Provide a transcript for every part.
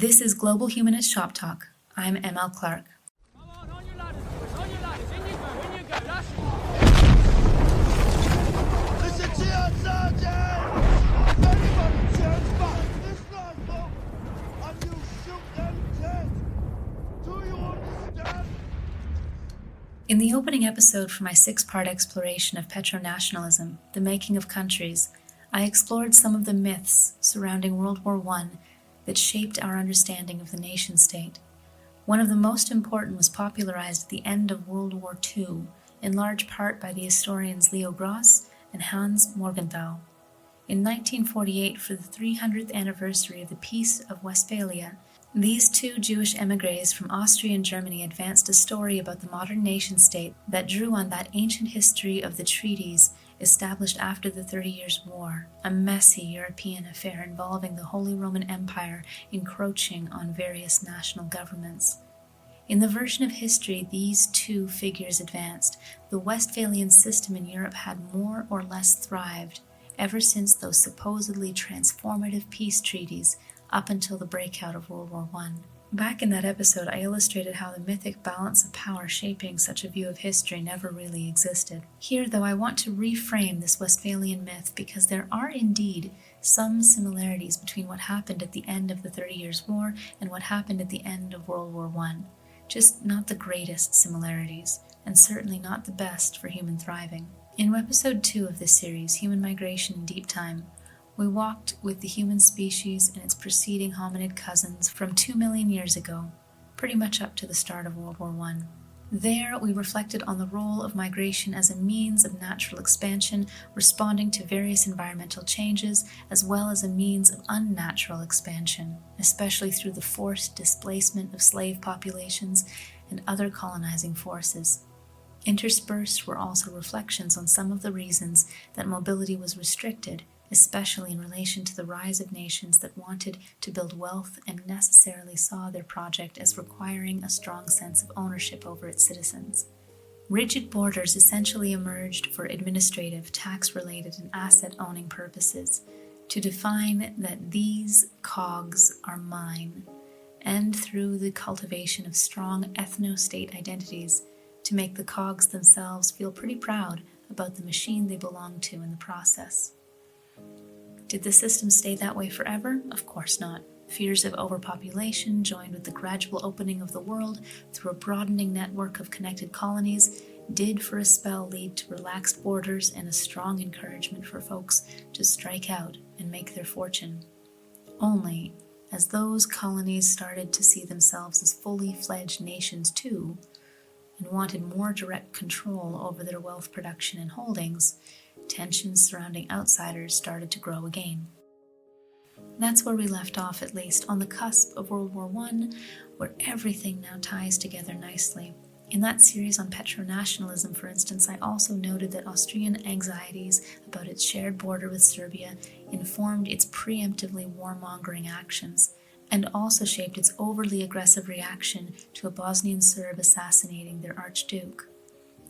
This is Global Humanist Shop Talk. I'm ML Clark. Come on your ladders, boys, on your ladders. In you go, that's... It's a cheer, Sergeant! If anybody turns back this rifle, and you shoot them dead, do you understand? In the opening episode for my 6-part exploration of petronationalism, the making of countries, I explored some of the myths surrounding World War I that shaped our understanding of the nation-state. One of the most important was popularized at the end of World War II, in large part by the historians Leo Gross and Hans Morgenthau. In 1948, for the 300th anniversary of the Peace of Westphalia, these two Jewish émigrés from Austria and Germany advanced a story about the modern nation-state that drew on that ancient history of the treaties established after the 30 Years' War, a messy European affair involving the Holy Roman Empire encroaching on various national governments. In the version of history these two figures advanced, the Westphalian system in Europe had more or less thrived ever since those supposedly transformative peace treaties up until the breakout of World War I. Back in that episode, I illustrated how the mythic balance of power shaping such a view of history never really existed. Here, though, I want to reframe this Westphalian myth because there are indeed some similarities between what happened at the end of the 30 Years' War and what happened at the end of World War I. Just not the greatest similarities, and certainly not the best for human thriving. In episode 2 of this series, Human Migration in Deep Time, we walked with the human species and its preceding hominid cousins from 2 million years ago, pretty much up to the start of World War I. There, we reflected on the role of migration as a means of natural expansion, responding to various environmental changes, as well as a means of unnatural expansion, especially through the forced displacement of slave populations and other colonizing forces. Interspersed were also reflections on some of the reasons that mobility was restricted, especially in relation to the rise of nations that wanted to build wealth and necessarily saw their project as requiring a strong sense of ownership over its citizens. Rigid borders essentially emerged for administrative, tax-related, and asset-owning purposes to define that these cogs are mine, and through the cultivation of strong ethno-state identities to make the cogs themselves feel pretty proud about the machine they belong to in the process. Did the system stay that way forever? Of course not. Fears of overpopulation, joined with the gradual opening of the world through a broadening network of connected colonies, did for a spell lead to relaxed borders and a strong encouragement for folks to strike out and make their fortune. Only, as those colonies started to see themselves as fully fledged nations too, and wanted more direct control over their wealth production and holdings, tensions surrounding outsiders started to grow again. That's where we left off, at least, on the cusp of World War I, where everything now ties together nicely. In that series on petronationalism, for instance, I also noted that Austrian anxieties about its shared border with Serbia informed its preemptively warmongering actions, and also shaped its overly aggressive reaction to a Bosnian Serb assassinating their Archduke.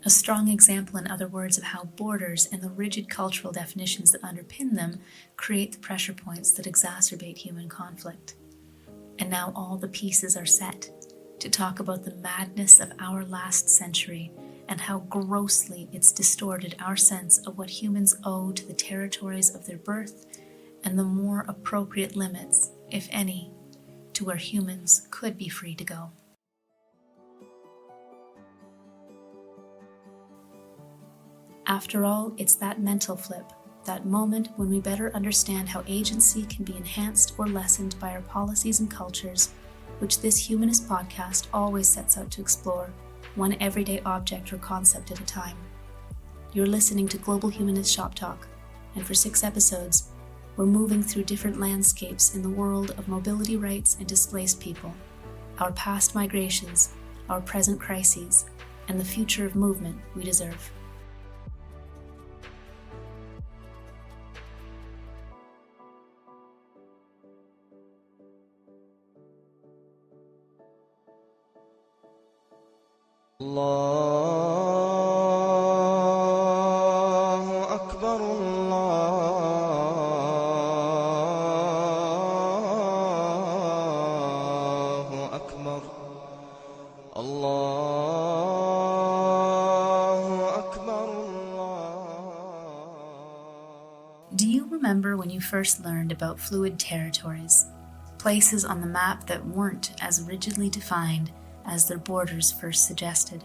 A strong example, in other words, of how borders and the rigid cultural definitions that underpin them create the pressure points that exacerbate human conflict. And now all the pieces are set to talk about the madness of our last century and how grossly it's distorted our sense of what humans owe to the territories of their birth and the more appropriate limits, if any, to where humans could be free to go. After all, it's that mental flip, that moment when we better understand how agency can be enhanced or lessened by our policies and cultures, which this humanist podcast always sets out to explore, one everyday object or concept at a time. You're listening to Global Humanist Shop Talk, and for 6 episodes, we're moving through different landscapes in the world of mobility rights and displaced people, our past migrations, our present crises, and the future of movement we deserve. الله أكبر الله. الله أكبر الله. Do you remember when you first learned about fluid territories, places on the map that weren't as rigidly defined as their borders first suggested?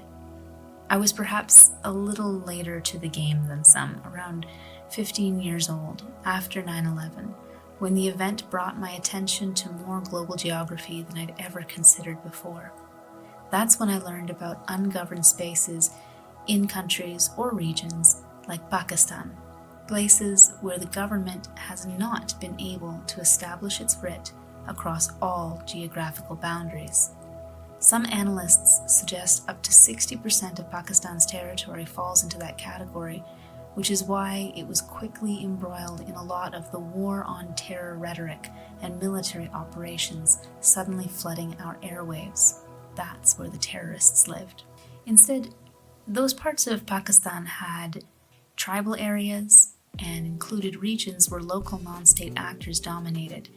I was perhaps a little later to the game than some, around 15 years old, after 9/11, when the event brought my attention to more global geography than I'd ever considered before. That's when I learned about ungoverned spaces in countries or regions like Pakistan, places where the government has not been able to establish its writ across all geographical boundaries. Some analysts suggest up to 60% of Pakistan's territory falls into that category, which is why it was quickly embroiled in a lot of the war on terror rhetoric and military operations suddenly flooding our airwaves. That's where the terrorists lived. Instead, those parts of Pakistan had tribal areas and included regions where local non-state actors dominated.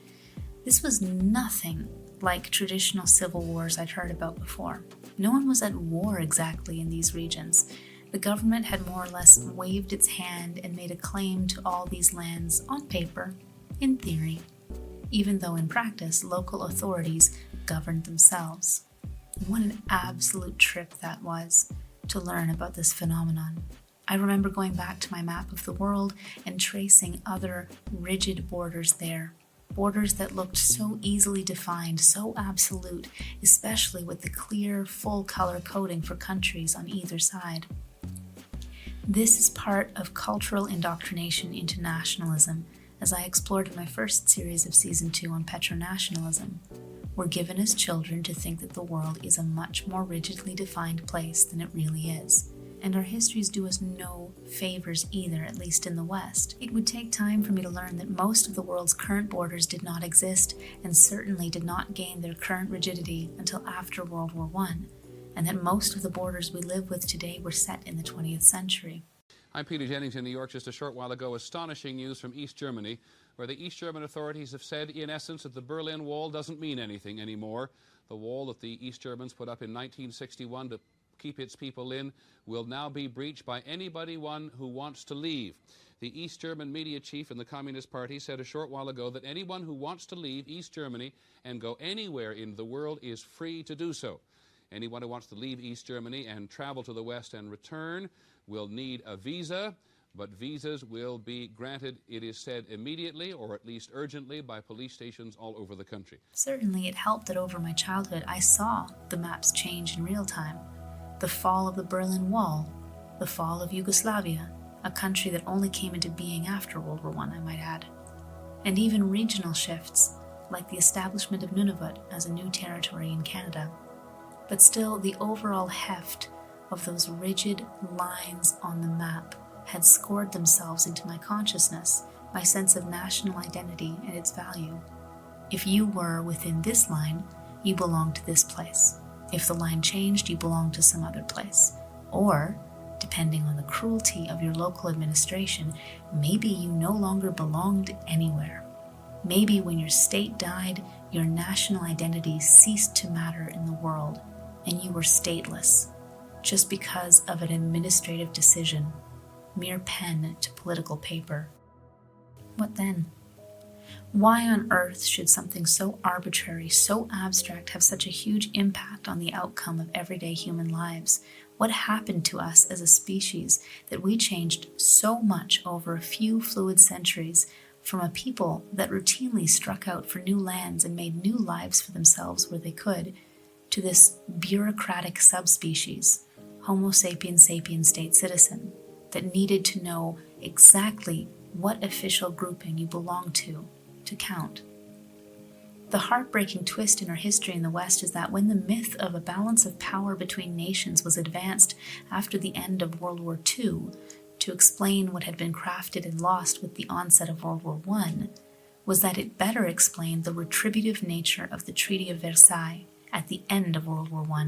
This was nothing like traditional civil wars I'd heard about before. No one was at war exactly in these regions. The government had more or less waved its hand and made a claim to all these lands on paper, in theory, even though in practice local authorities governed themselves. What an absolute trip that was to learn about this phenomenon. I remember going back to my map of the world and tracing other rigid borders there. Borders that looked so easily defined, so absolute, especially with the clear, full color coding for countries on either side. This is part of cultural indoctrination into nationalism, as I explored in my first series of Season 2 on petronationalism. We're given as children to think that the world is a much more rigidly defined place than it really is. And our histories do us no favors either, at least in the West. It would take time for me to learn that most of the world's current borders did not exist, and certainly did not gain their current rigidity until after World War I, and that most of the borders we live with today were set in the 20th century. I'm Peter Jennings in New York. Just a short while ago, astonishing news from East Germany, where the East German authorities have said, in essence, that the Berlin Wall doesn't mean anything anymore. The wall that the East Germans put up in 1961 to keep its people in will now be breached by anybody who wants to leave. The East German media chief in the Communist Party said a short while ago that anyone who wants to leave East Germany and go anywhere in the world is free to do so. Anyone who wants to leave East Germany and travel to the West and return will need a visa, but visas will be granted, it is said, immediately or at least urgently by police stations all over the country. Certainly it helped that over my childhood I saw the maps change in real time. The fall of the Berlin Wall, the fall of Yugoslavia, a country that only came into being after World War I, I might add. And even regional shifts, like the establishment of Nunavut as a new territory in Canada. But still, the overall heft of those rigid lines on the map had scored themselves into my consciousness, my sense of national identity and its value. If you were within this line, you belonged to this place. If the line changed, you belonged to some other place. Or, depending on the cruelty of your local administration, maybe you no longer belonged anywhere. Maybe when your state died, your national identity ceased to matter in the world, and you were stateless, just because of an administrative decision, mere pen to political paper. What then? Why on earth should something so arbitrary, so abstract, have such a huge impact on the outcome of everyday human lives? What happened to us as a species that we changed so much over a few fluid centuries from a people that routinely struck out for new lands and made new lives for themselves where they could, to this bureaucratic subspecies, Homo sapiens sapiens state citizen, that needed to know exactly what official grouping you belonged to count? The heartbreaking twist in our history in the West is that when the myth of a balance of power between nations was advanced after the end of World War II to explain what had been crafted and lost with the onset of World War I, was that it better explained the retributive nature of the Treaty of Versailles at the end of World War I.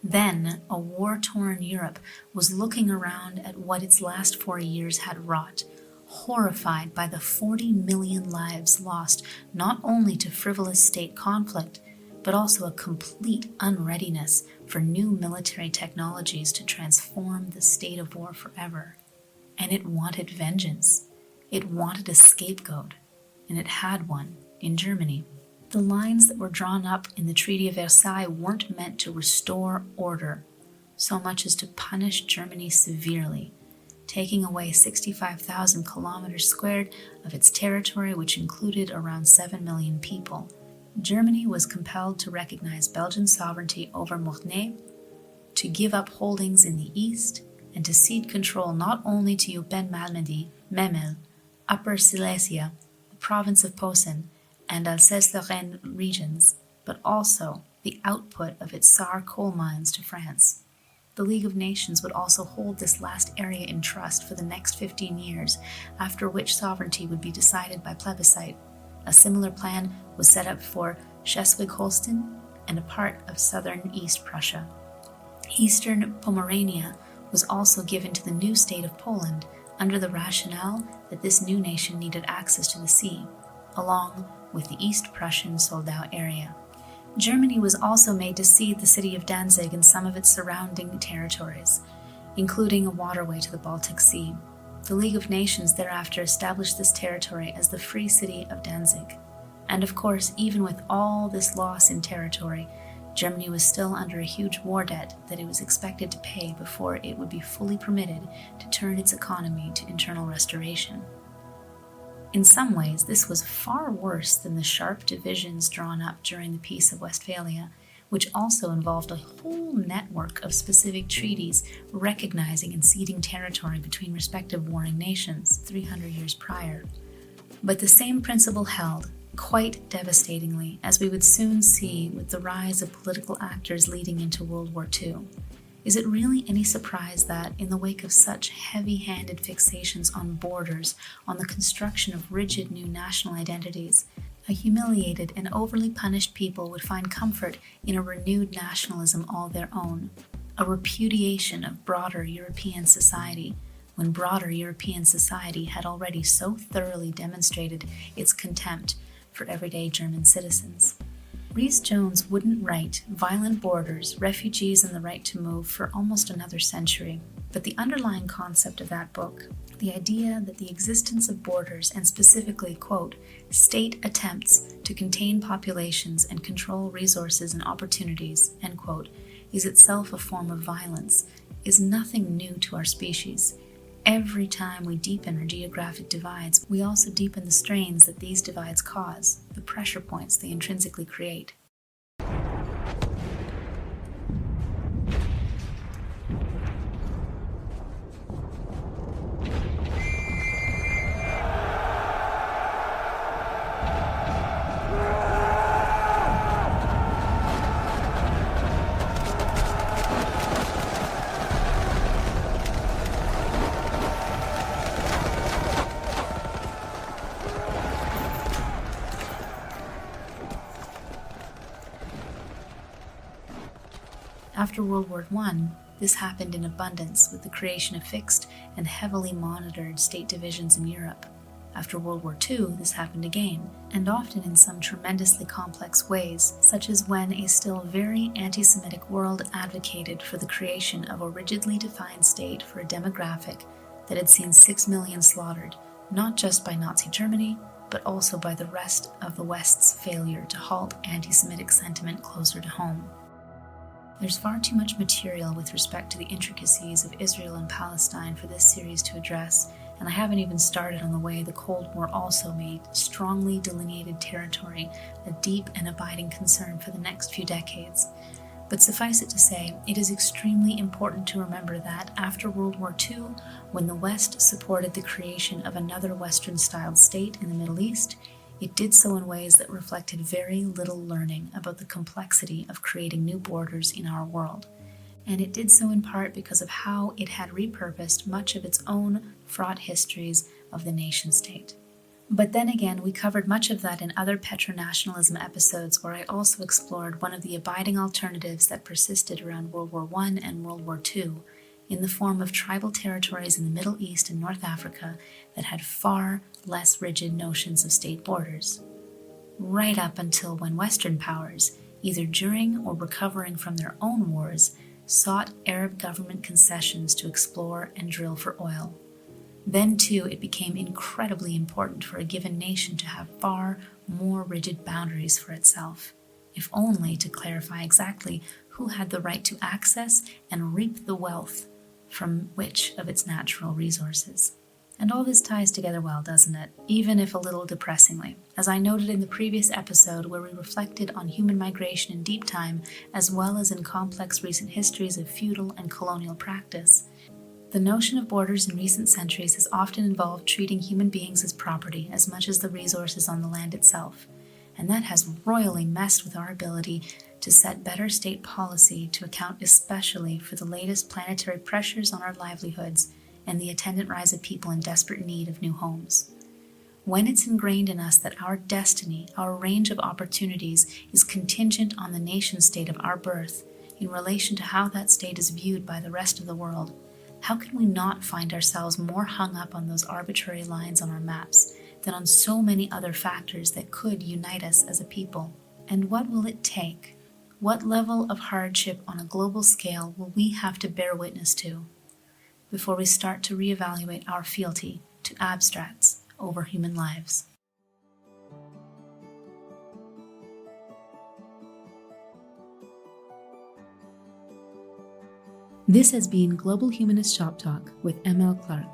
Then, a war-torn Europe was looking around at what its last 40 years had wrought, horrified by the 40 million lives lost not only to frivolous state conflict, but also a complete unreadiness for new military technologies to transform the state of war forever. And it wanted vengeance. It wanted a scapegoat, and it had one in Germany. The lines that were drawn up in the Treaty of Versailles weren't meant to restore order so much as to punish Germany severely, taking away 65,000 kilometers squared of its territory, which included around 7 million people. Germany was compelled to recognize Belgian sovereignty over Mornay, to give up holdings in the east, and to cede control not only to Eupen-Malmedy, Memel, Upper Silesia, the province of Posen, and Alsace-Lorraine regions, but also the output of its Saar coal mines to France. The League of Nations would also hold this last area in trust for the next 15 years, after which sovereignty would be decided by plebiscite. A similar plan was set up for Schleswig-Holstein and a part of southern East Prussia. Eastern Pomerania was also given to the new state of Poland under the rationale that this new nation needed access to the sea, along with the East Prussian Soldau area. Germany was also made to cede the city of Danzig and some of its surrounding territories, including a waterway to the Baltic Sea. The League of Nations thereafter established this territory as the Free City of Danzig. And of course, even with all this loss in territory, Germany was still under a huge war debt that it was expected to pay before it would be fully permitted to turn its economy to internal restoration. In some ways, this was far worse than the sharp divisions drawn up during the Peace of Westphalia, which also involved a whole network of specific treaties recognizing and ceding territory between respective warring nations 300 years prior. But the same principle held, quite devastatingly, as we would soon see with the rise of political actors leading into World War II. Is it really any surprise that, in the wake of such heavy-handed fixations on borders, on the construction of rigid new national identities, a humiliated and overly punished people would find comfort in a renewed nationalism all their own, a repudiation of broader European society, when broader European society had already so thoroughly demonstrated its contempt for everyday German citizens? Rhys-Jones wouldn't write violent borders, refugees, and the right to move for almost another century, but the underlying concept of that book, the idea that the existence of borders and specifically, quote, state attempts to contain populations and control resources and opportunities, end quote, is itself a form of violence, is nothing new to our species. Every time we deepen our geographic divides, we also deepen the strains that these divides cause, the pressure points they intrinsically create. After World War I, this happened in abundance with the creation of fixed and heavily monitored state divisions in Europe. After World War II, this happened again, and often in some tremendously complex ways, such as when a still very anti-Semitic world advocated for the creation of a rigidly defined state for a demographic that had seen 6 million slaughtered, not just by Nazi Germany, but also by the rest of the West's failure to halt anti-Semitic sentiment closer to home. There's far too much material with respect to the intricacies of Israel and Palestine for this series to address, and I haven't even started on the way the Cold War also made strongly delineated territory a deep and abiding concern for the next few decades. But suffice it to say, it is extremely important to remember that after World War II, when the West supported the creation of another Western-styled state in the Middle East, it did so in ways that reflected very little learning about the complexity of creating new borders in our world. And it did so in part because of how it had repurposed much of its own fraught histories of the nation-state. But then again, we covered much of that in other petronationalism episodes where I also explored one of the abiding alternatives that persisted around World War I and World War II, in the form of tribal territories in the Middle East and North Africa that had far less rigid notions of state borders. Right up until when Western powers, either during or recovering from their own wars, sought Arab government concessions to explore and drill for oil. Then, too, it became incredibly important for a given nation to have far more rigid boundaries for itself, if only to clarify exactly who had the right to access and reap the wealth from which of its natural resources. And all this ties together well, doesn't it? Even if a little depressingly. As I noted in the previous episode where we reflected on human migration in deep time, as well as in complex recent histories of feudal and colonial practice, the notion of borders in recent centuries has often involved treating human beings as property as much as the resources on the land itself. And that has royally messed with our ability to set better state policy to account especially for the latest planetary pressures on our livelihoods and the attendant rise of people in desperate need of new homes. When it's ingrained in us that our destiny, our range of opportunities, is contingent on the nation state of our birth in relation to how that state is viewed by the rest of the world, how can we not find ourselves more hung up on those arbitrary lines on our maps than on so many other factors that could unite us as a people? And what will it take? What level of hardship on a global scale will we have to bear witness to before we start to reevaluate our fealty to abstracts over human lives? This has been Global Humanist Shop Talk with M.L. Clark.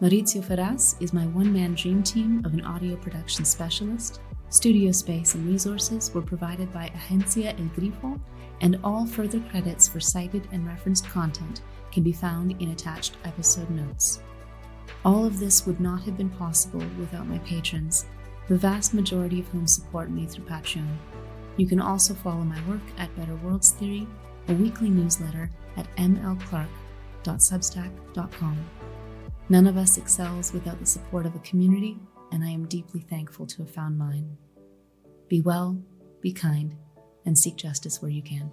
Maurizio Ferraz is my one-man dream team of an audio production specialist. Studio space and resources were provided by Agencia El Grifo, and all further credits for cited and referenced content can be found in attached episode notes. All of this would not have been possible without my patrons, the vast majority of whom support me through Patreon. You can also follow my work at Better Worlds Theory, a weekly newsletter at mlclark.substack.com. None of us excels without the support of a community, and I am deeply thankful to have found mine. Be well, be kind, and seek justice where you can.